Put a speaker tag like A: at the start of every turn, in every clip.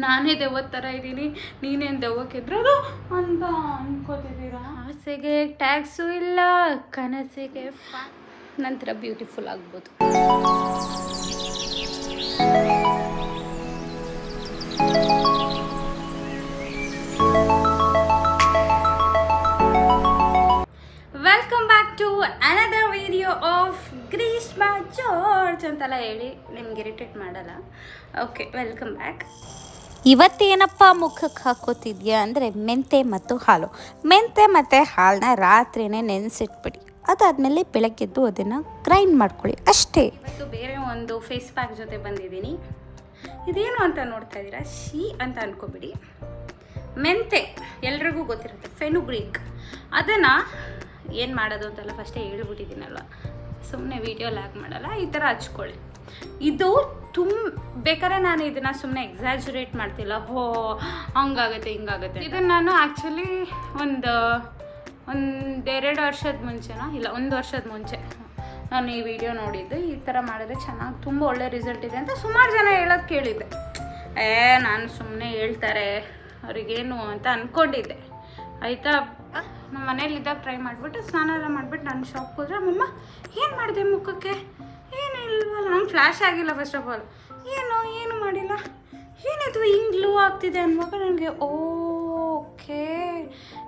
A: ನಾನೇ ದೆವ್ವದ ಥರ ಇದ್ದೀನಿ, ನೀನೇನು ದೆವ್ವಕ್ಕಿದ್ರದು ಅಂತ ಅನ್ಕೋತಿದ್ದೀರಾ? ಆಸೆಗೆ ಟ್ಯಾಕ್ಸು ಇಲ್ಲ, ಕನಸಿಗೆ ನಂತರ ಬ್ಯೂಟಿಫುಲ್ ಆಗ್ಬೋದು. Welcome back to another video of Greeshma George ಅಂತೆಲ್ಲ ಹೇಳಿ ನಿಮ್ಗೆ ಇರಿಟೇಟ್ ಮಾಡಲ್ಲ. Okay, welcome back.
B: ಇವತ್ತೇನಪ್ಪ ಮುಖಕ್ಕೆ ಹಾಕೋತಿದ್ಯಾ ಅಂದರೆ ಮೆಂತೆ ಮತ್ತು ಹಾಲು. ಮೆಂತೆ ಮತ್ತು ಹಾಲನ್ನ ರಾತ್ರಿನೇ ನೆನೆಸಿಟ್ಬಿಡಿ. ಅದಾದಮೇಲೆ ಬೆಳಗ್ಗೆದ್ದು ಅದನ್ನು ಗ್ರೈಂಡ್ ಮಾಡ್ಕೊಳ್ಳಿ, ಅಷ್ಟೇ.
A: ಇವತ್ತು ಬೇರೆ ಒಂದು ಫೇಸ್ ಪ್ಯಾಕ್ ಜೊತೆ ಬಂದಿದ್ದೀನಿ. ಇದೇನು ಅಂತ ನೋಡ್ತಾ ಇದ್ದೀರಾ, ಶೀ ಅಂತ ಅನ್ಕೋಬಿಡಿ. ಮೆಂತೆ ಎಲ್ರಿಗೂ ಗೊತ್ತಿರುತ್ತೆ, ಫೆನುಗ್ರೀಕ್. ಅದನ್ನು ಏನು ಮಾಡೋದು ಅಂತೆಲ್ಲ ಫಸ್ಟೇ ಹೇಳ್ಬಿಟ್ಟಿದ್ದೀನಲ್ವ, ಸುಮ್ಮನೆ ವೀಡಿಯೋ ಲ್ಯಾಗ್ ಮಾಡಲ್ಲ, ಈ ಥರ ಹಚ್ಕೊಳ್ಳಿ. ಇದು ಬೇಕಾದ್ರೆ ನಾನು ಇದನ್ನು ಸುಮ್ಮನೆ ಎಕ್ಸಾಜುರೇಟ್ ಮಾಡ್ತಿಲ್ಲ, ಹಂಗಾಗುತ್ತೆ ಹಿಂಗಾಗುತ್ತೆ. ಇದನ್ನು ನಾನು ಆ್ಯಕ್ಚುಲಿ ಒಂದೆರಡು ವರ್ಷದ ಮುಂಚೆನೋ ಇಲ್ಲ 1 ವರ್ಷದ ಮುಂಚೆ ನಾನು ಈ ವಿಡಿಯೋ ನೋಡಿದ್ದು. ಈ ಥರ ಮಾಡಿದ್ರೆ ಚೆನ್ನಾಗಿ ತುಂಬ ಒಳ್ಳೆ ರಿಸಲ್ಟ್ ಇದೆ ಅಂತ ಸುಮಾರು ಜನ ಹೇಳೋದು ಕೇಳಿದ್ದೆ. ನಾನು ಸುಮ್ಮನೆ ಹೇಳ್ತಾರೆ ಅವ್ರಿಗೇನು ಅಂತ ಅಂದ್ಕೊಂಡಿದ್ದೆ. ಆಯಿತಾ, ನಮ್ಮ ಮನೇಲಿದ್ದಾಗ ಟ್ರೈ ಮಾಡಿಬಿಟ್ಟು ಸ್ನಾನ ಎಲ್ಲ ಮಾಡಿಬಿಟ್ಟು ನಾನು ಶಾಪ್ಗೆ ಹೋದ್ರೆ ಅಮ್ಮಮ್ಮ ಏನು ಮಾಡಿದೆ ಮುಖಕ್ಕೆ, ಏನಿಲ್ವಲ್ಲ, ನಂಗೆ ಫ್ಲ್ಯಾಶ್ ಆಗಿಲ್ಲ. ಫಸ್ಟ್ ಆಫ್ ಆಲ್ ಏನು ಮಾಡಿಲ್ಲ, ಏನಿದು ಹಿಂಗೆ ಗ್ಲೂ ಆಗ್ತಿದೆ ಅನ್ನುವಾಗ ನನಗೆ ಓಕೆ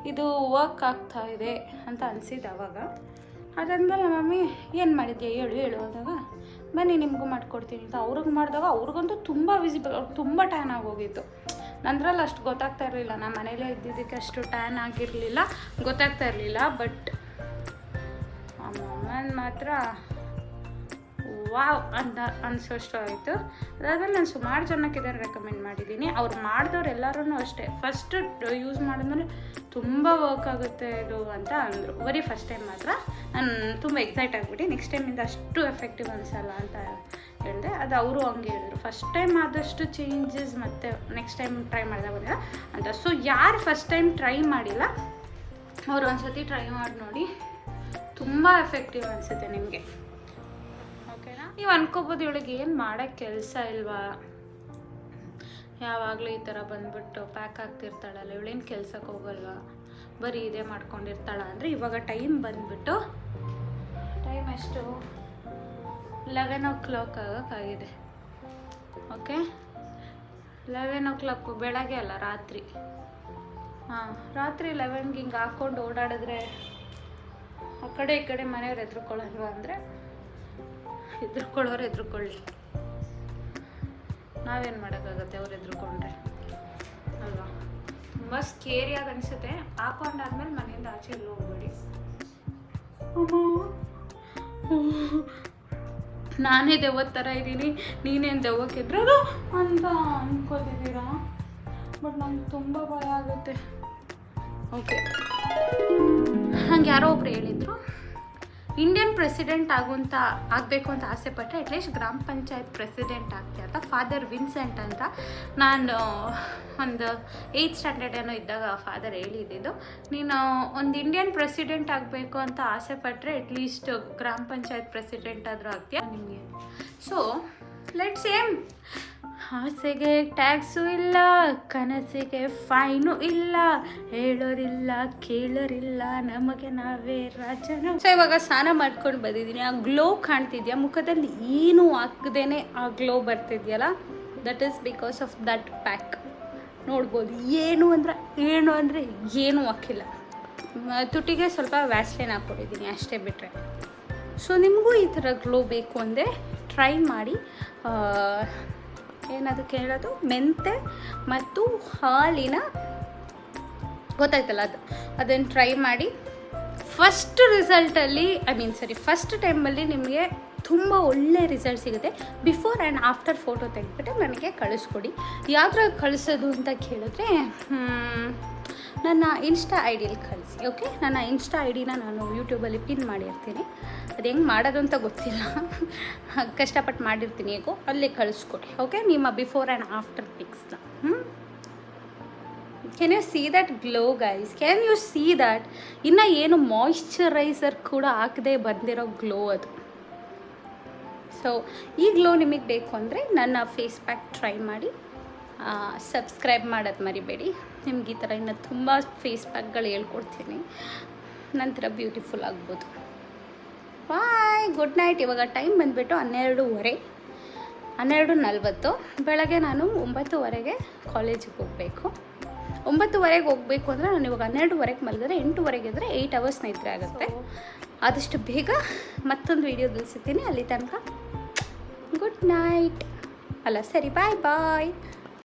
A: ಇದು ವರ್ಕ್ ಆಗ್ತಾ ಇದೆ ಅಂತ ಅನಿಸಿದ್ದು ಅವಾಗ. ಅದಾದ್ಮೇಲೆ ನಮ್ಮ ಮಮ್ಮಿ ಏನು ಮಾಡಿದ್ಯಾ ಹೇಳು ಅಂದಾಗ, ಬನ್ನಿ ನಿಮಗೂ ಮಾಡಿಕೊಡ್ತೀನಿ ಅಂತ ಅವ್ರಿಗೆ ಮಾಡಿದಾಗ ಅವ್ರಿಗಂತೂ ತುಂಬ ವಿಸಿಬಲ್, ಅವ್ರಿಗೆ ತುಂಬ ಟ್ಯಾನ್ ಆಗೋಗಿತ್ತು. ನಂದ್ರಲ್ಲಿ ಅಷ್ಟು ಗೊತ್ತಾಗ್ತಾ ಇರಲಿಲ್ಲ, ನಮ್ಮ ಮನೇಲೇ ಇದ್ದಿದ್ದಕ್ಕೆ ಅಷ್ಟು ಟ್ಯಾನ್ ಆಗಿರಲಿಲ್ಲ, ಗೊತ್ತಾಗ್ತಾ ಇರಲಿಲ್ಲ. ಬಟ್ ಅಮ್ಮನ ಮಾತ್ರ ವಾವ್ ಅಂತ ಅನಿಸೋಷ್ಟು ಆಯಿತು. ಅದಾದ್ಮೇಲೆ ನಾನು ಸುಮಾರು ಜನಕ್ಕೆ ಇದನ್ನು ರೆಕಮೆಂಡ್ ಮಾಡಿದ್ದೀನಿ. ಅವ್ರು ಮಾಡಿದವ್ರು ಎಲ್ಲರೂ ಅಷ್ಟೇ, ಫಸ್ಟ್ ಯೂಸ್ ಮಾಡಿದ್ಮೇಲೆ ತುಂಬ ವರ್ಕ್ ಆಗುತ್ತೆ ಇದು ಅಂತ ಅಂದರು. ಬರೀ ಫಸ್ಟ್ ಟೈಮ್ ಮಾತ್ರ ನಾನು ತುಂಬ ಎಕ್ಸೈಟ್ ಆಗಿಬಿಟ್ಟು ನೆಕ್ಸ್ಟ್ ಟೈಮಿಂದ ಅಷ್ಟು ಎಫೆಕ್ಟಿವ್ ಅನಿಸಲ್ಲ ಅಂತ ಹೇಳಿದೆ. ಅದು ಅವರು ಹಂಗೆ ಹೇಳಿದ್ರು, ಫಸ್ಟ್ ಟೈಮ್ ಆದಷ್ಟು ಚೇಂಜಸ್ ಮತ್ತು ನೆಕ್ಸ್ಟ್ ಟೈಮ್ ಟ್ರೈ ಮಾಡಿದಾಗ ಬಂದಿಲ್ಲ ಅಂತ. ಸೊ ಯಾರು ಫಸ್ಟ್ ಟೈಮ್ ಟ್ರೈ ಮಾಡಿಲ್ಲ ಅವರು ಒಂದು ಸತಿ ಟ್ರೈ ಮಾಡಿ ನೋಡಿ, ತುಂಬ ಎಫೆಕ್ಟಿವ್ ಅನಿಸುತ್ತೆ ನಿಮಗೆ. ಓಕೆನಾ? ನೀವು ಅನ್ಕೋಬೋದು ಇವಳಿಗೆ ಏನು ಮಾಡೋಕ್ಕೆ ಕೆಲಸ ಇಲ್ವಾ, ಯಾವಾಗಲೂ ಈ ಥರ ಬಂದ್ಬಿಟ್ಟು ಪ್ಯಾಕ್ ಆಗ್ತಿರ್ತಾಳಲ್ಲ, ಇವಳೇನು ಕೆಲ್ಸಕ್ಕೆ ಹೋಗಲ್ವಾ, ಬರೀ ಇದೇ ಮಾಡ್ಕೊಂಡಿರ್ತಾಳ ಅಂದರೆ ಇವಾಗ ಟೈಮ್ ಬಂದುಬಿಟ್ಟು ಟೈಮ್ ಎಷ್ಟು 11 o'clock ಆಗೋಕ್ಕಾಗಿದೆ. ಓಕೆ, 11 o'clock ಬೆಳಗ್ಗೆ ಅಲ್ಲ, ರಾತ್ರಿ. ರಾತ್ರಿ 11ಗೆ ಹಿಂಗೆ ಹಾಕ್ಕೊಂಡು ಓಡಾಡಿದ್ರೆ ಆ ಕಡೆ ಈ ಕಡೆ ಮನೆಯವ್ರು ಎದ್ರುಕೊಳ್ಳಲ್ವ ಅಂದರೆ ಎದ್ರುಕೊಳ್ಳಿ, ನಾವೇನು ಮಾಡೋಕ್ಕಾಗತ್ತೆ ಅವ್ರು ಎದ್ರುಕೊಂಡ್ರೆ ಅಲ್ವಾ. ತುಂಬ ಸ್ಕೇರಿಯಾಗಿ ಅನಿಸುತ್ತೆ. ಹಾಕೊಂಡಾದ್ಮೇಲೆ ಮನೆಯಿಂದ ಆಚೆ ಎಲ್ಲ ಹೋಗ್ಬೇಡಿ. ನಾನೇ ದೆವ್ವದ ಥರ ಇದ್ದೀನಿ, ನೀನೇನು ದೆವ್ವಕ್ಕಿದ್ರದು ಅಂತ ಅನ್ಕೋತಿದ್ದೀರಾ? ಬಟ್ ನಂಗೆ ತುಂಬ ಭಯ ಆಗುತ್ತೆ. ಓಕೆ, ನಂಗೆ ಯಾರೋ ಒಬ್ರು ಹೇಳಿದರು, ಇಂಡಿಯನ್ ಪ್ರೆಸಿಡೆಂಟ್ ಆಗಬೇಕು ಅಂತ ಆಸೆ ಪಟ್ಟರೆ ಅಟ್ಲೀಸ್ಟ್ ಗ್ರಾಮ ಪಂಚಾಯತ್ ಪ್ರೆಸಿಡೆಂಟ್ ಆಗ್ತೀಯ ಅಂತ ಫಾದರ್ ವಿನ್ಸೆಂಟ್ ಅಂತ. ನಾನು ಒಂದು 8th ಸ್ಟ್ಯಾಂಡರ್ಡ್ ಏನೋ ಇದ್ದಾಗ ಫಾದರ್ ಹೇಳಿದ್ದು, ನೀನು ಒಂದು ಇಂಡಿಯನ್ ಪ್ರೆಸಿಡೆಂಟ್ ಆಗಬೇಕು ಅಂತ ಆಸೆ ಪಟ್ಟರೆ ಅಟ್ಲೀಸ್ಟ್ ಗ್ರಾಮ ಪಂಚಾಯತ್ ಪ್ರೆಸಿಡೆಂಟ್ ಆದರೂ ಆಗ್ತೀಯ ನಿಮಗೆ. So let's aim. ಆಸೆಗೆ ಟ್ಯಾಕ್ಸು ಇಲ್ಲ, ಕನಸಿಗೆ ಫೈನು ಇಲ್ಲ, ಹೇಳೋರಿಲ್ಲ ಕೇಳೋರಿಲ್ಲ, ನಮಗೆ ನಾವೇ ರಾಜನ. ಸೊ ಇವಾಗ ಸ್ನಾನ ಮಾಡ್ಕೊಂಡು ಬಂದಿದ್ದೀನಿ. ಆ ಗ್ಲೋ ಕಾಣ್ತಿದ್ಯಾ ಮುಖದಲ್ಲಿ, ಏನು ಹಾಕದೇನೆ ಆ ಗ್ಲೋ ಬರ್ತಿದ್ಯಲ್ಲ, that is because of that pack. ನೋಡ್ಬೋದು, ಏನು ಅಂದರೆ ಏನೂ ಹಾಕಿಲ್ಲ. ತುಟಿಗೆ ಸ್ವಲ್ಪ ವ್ಯಾಸ್ಲೈನ್ ಹಾಕ್ಕೊಟ್ಟಿದ್ದೀನಿ ಅಷ್ಟೇ ಬಿಟ್ಟರೆ. ಸೊ ನಿಮಗೂ ಈ ಥರ ಗ್ಲೋ ಬೇಕು ಅಂದರೆ ಟ್ರೈ ಮಾಡಿ. ಏನದಕ್ಕೆ ಹೇಳೋದು, ಮೆಂತೆ ಮತ್ತು ಹಾಲಿನ ಗೊತ್ತಾಯ್ತಲ್ಲ, ಅದನ್ನು ಟ್ರೈ ಮಾಡಿ. ಫಸ್ಟ್ ಟೈಮಲ್ಲಿ ನಿಮಗೆ ತುಂಬ ಒಳ್ಳೆ ರಿಸಲ್ಟ್ ಸಿಗುತ್ತೆ. ಬಿಫೋರ್ ಆ್ಯಂಡ್ ಆಫ್ಟರ್ ಫೋಟೋ ತೆಗೆದ್ಬಿಟ್ಟು ನನಗೆ ಕಳಿಸ್ಕೊಡಿ. ಯಾವ್ದ್ರಾಗ ಕಳಿಸೋದು ಅಂತ ಕೇಳಿದ್ರೆ ನನ್ನ ಇನ್ಸ್ಟಾ ಐ ಡಿಯಲ್ಲಿ ಕಳಿಸಿ. ಓಕೆ, ನನ್ನ ಇನ್ಸ್ಟಾ ಐ ಡಿನ ನಾನು ಯೂಟ್ಯೂಬಲ್ಲಿ ಪಿನ್ ಮಾಡಿರ್ತೀನಿ. ಅದು ಹೆಂಗೆ ಮಾಡೋದು ಅಂತ ಗೊತ್ತಿಲ್ಲ, ಕಷ್ಟಪಟ್ಟು ಮಾಡಿರ್ತೀನಿ. ಹೇಗೋ ಅಲ್ಲಿ ಕಳಿಸ್ಕೊಡಿ. ಓಕೆ, ನಿಮ್ಮ ಬಿಫೋರ್ ಆ್ಯಂಡ್ ಆಫ್ಟರ್ ಪಿಕ್ಸ್ನ. Can you see that glow guys? Can you see that? ಇನ್ನು ಏನು ಮಾಯಿಶ್ಚರೈಸರ್ ಕೂಡ ಹಾಕದೆ ಬಂದಿರೋ ಗ್ಲೋ ಅದು.
B: ಸೊ ಈಗಲೂ ನಿಮಗೆ ಬೇಕು ಅಂದರೆ ನನ್ನ ಫೇಸ್ ಪ್ಯಾಕ್ ಟ್ರೈ ಮಾಡಿ. ಸಬ್ಸ್ಕ್ರೈಬ್ ಮಾಡೋದು ಮರಿಬೇಡಿ. ನಿಮ್ಗೆ ಈ ಥರ ಇನ್ನು ತುಂಬ ಫೇಸ್ ಪ್ಯಾಕ್ಗಳು ಹೇಳ್ಕೊಡ್ತೀನಿ, ನಂತರ ಬ್ಯೂಟಿಫುಲ್ ಆಗ್ಬೋದು. ಬಾಯ್, ಗುಡ್ ನೈಟ್. ಇವಾಗ ಟೈಮ್ ಬಂದುಬಿಟ್ಟು 12:40. ಬೆಳಗ್ಗೆ ನಾನು 9:00 ಕಾಲೇಜಿಗೆ ಹೋಗಬೇಕು. 9:00 ಹೋಗಬೇಕು ಅಂದರೆ ನಾನು ಇವಾಗ 12:00 ಮಲಗಿದ್ರೆ 8:00 ಇದ್ದರೆ 8 ಅವರ್ಸ್ ನಿದ್ರೆ ಆಗುತ್ತೆ. ಆದಷ್ಟು ಬೇಗ ಮತ್ತೊಂದು ವೀಡಿಯೋದಲ್ಲಿ ಸಿಗ್ತೀನಿ. ಅಲ್ಲಿ ತನಕ ಗುಡ್ ನೈಟ್. ಅಲ್ಲ ಸರಿ, ಬಾಯ್ ಬಾಯ್.